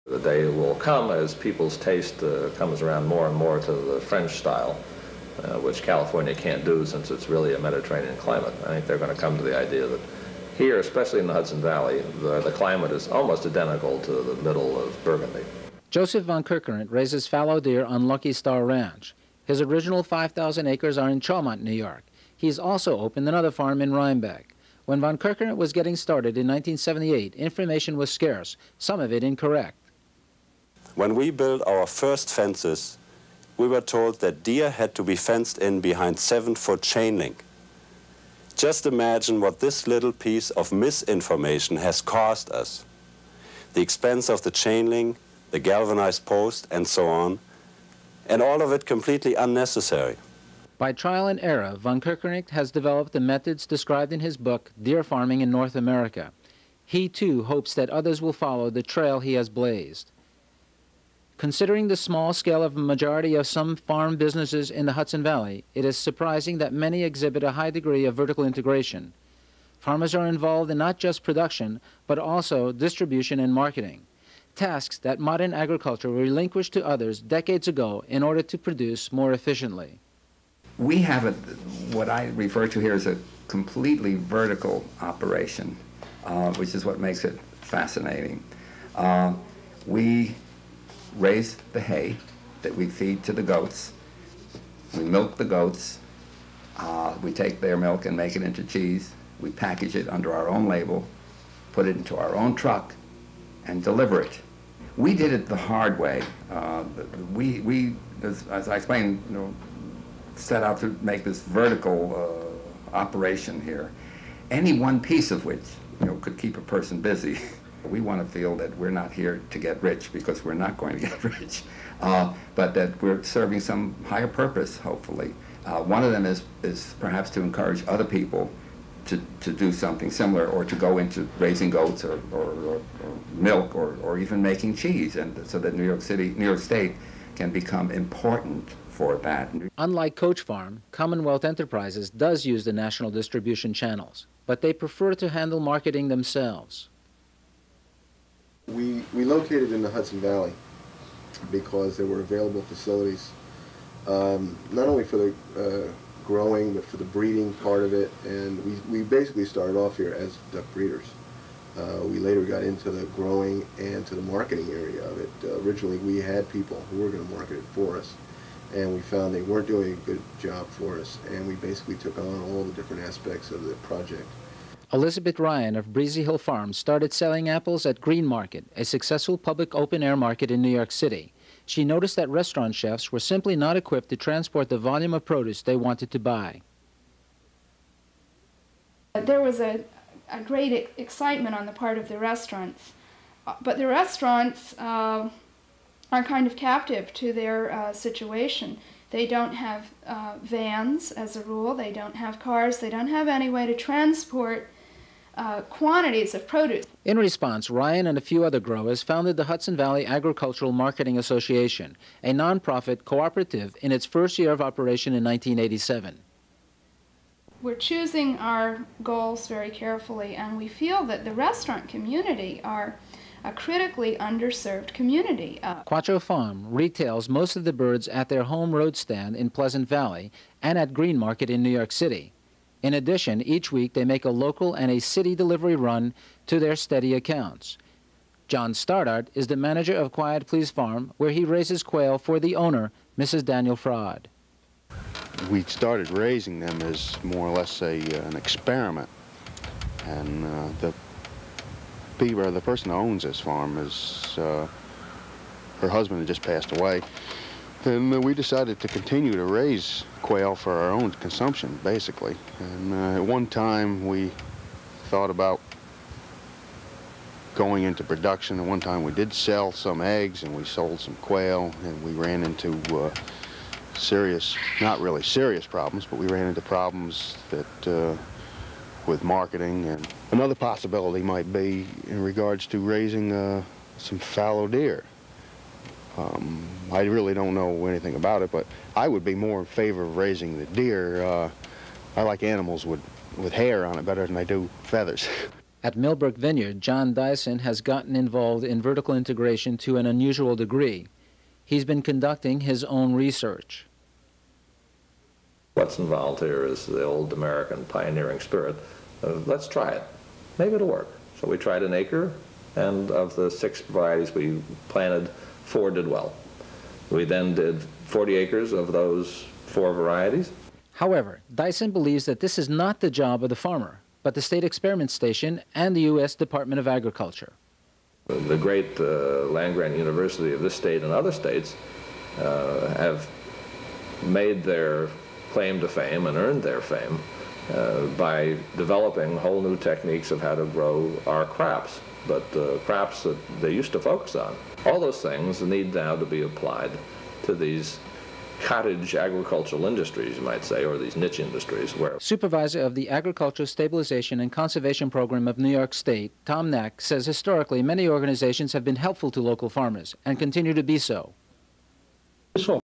The day will come as people's taste comes around more and more to the French style, which California can't do since it's really a Mediterranean climate. I think they're going to come to the idea that here, especially in the Hudson Valley, the climate is almost identical to the middle of Burgundy. Joseph von Kerkerent raises fallow deer on Lucky Star Ranch. His original 5,000 acres are in Chaumont, New York. He's also opened another farm in Rhinebeck. When von Kerkerent was getting started in 1978, information was scarce, some of it incorrect. When we built our first fences, we were told that deer had to be fenced in behind 7-foot chain link. Just imagine what this little piece of misinformation has cost us. The expense of the chain link, the galvanized post, and so on, and all of it completely unnecessary. By trial and error, von Kerkerent has developed the methods described in his book, Deer Farming in North America. He, too, hopes that others will follow the trail he has blazed. Considering the small scale of a majority of some farm businesses in the Hudson Valley, it is surprising that many exhibit a high degree of vertical integration. Farmers are involved in not just production, but also distribution and marketing, tasks that modern agriculture relinquished to others decades ago in order to produce more efficiently. We have what I refer to here as a completely vertical operation, which is what makes it fascinating. We raise the hay that we feed to the goats. We milk the goats. We take their milk and make it into cheese. We package it under our own label, put it into our own truck, and deliver it. We did it the hard way. As I explained, set out to make this vertical operation here, any one piece of which could keep a person busy. We want to feel that we're not here to get rich, because we're not going to get rich, but that we're serving some higher purpose, hopefully. One of them is perhaps to encourage other people to do something similar, or to go into raising goats or milk or even making cheese, and so that New York State can become important for that. Unlike Coach Farm, Commonwealth Enterprises does use the national distribution channels, but they prefer to handle marketing themselves. We located in the Hudson Valley because there were available facilities, not only for the growing, but for the breeding part of it, and we basically started off here as duck breeders. We later got into the growing and to the marketing area of it. Originally we had people who were going to market it for us, and we found they weren't doing a good job for us, and we basically took on all the different aspects of the project. Elizabeth Ryan of Breezy Hill Farm started selling apples at Green Market, a successful public open-air market in New York City. She noticed that restaurant chefs were simply not equipped to transport the volume of produce they wanted to buy. There was a great excitement on the part of the restaurants, but the restaurants are kind of captive to their situation. They don't have vans as a rule, they don't have cars, they don't have any way to transport quantities of produce. In response, Ryan and a few other growers founded the Hudson Valley Agricultural Marketing Association, a nonprofit cooperative in its first year of operation in 1987. We're choosing our goals very carefully, and we feel that the restaurant community are a critically underserved community. Quattro Farm retails most of the birds at their home road stand in Pleasant Valley and at Green Market in New York City. In addition, each week they make a local and a city delivery run to their steady accounts. John Stoddard is the manager of Quiet Please Farm, where he raises quail for the owner, Mrs. Daniel Fraud. We started raising them as more or less an experiment, and the person who owns this farm is her husband had just passed away, and we decided to continue to raise quail for our own consumption, basically. And at one time we thought about going into production. At one time we did sell some eggs, and we sold some quail, and we ran into serious, not really serious problems, but we ran into problems that with marketing. And another possibility might be in regards to raising some fallow deer. I really don't know anything about it, but I would be more in favor of raising the deer. I like animals with hair on it better than I do feathers. At Millbrook Vineyard, John Dyson has gotten involved in vertical integration to an unusual degree. He's been conducting his own research. What's involved here is the old American pioneering spirit. Let's try it. Maybe it'll work. So we tried an acre, and of the 6 varieties we planted, 4 did well. We then did 40 acres of those 4 varieties. However, Dyson believes that this is not the job of the farmer, but the State Experiment Station and the U.S. Department of Agriculture. The great land-grant university of this state and other states have made their claim to fame and earned their fame by developing whole new techniques of how to grow our crops, but crops that they used to focus on. All those things need now to be applied to these cottage agricultural industries, you might say, or these niche industries where... Supervisor of the Agricultural Stabilization and Conservation Program of New York State, Tom Nack, says historically many organizations have been helpful to local farmers and continue to be so.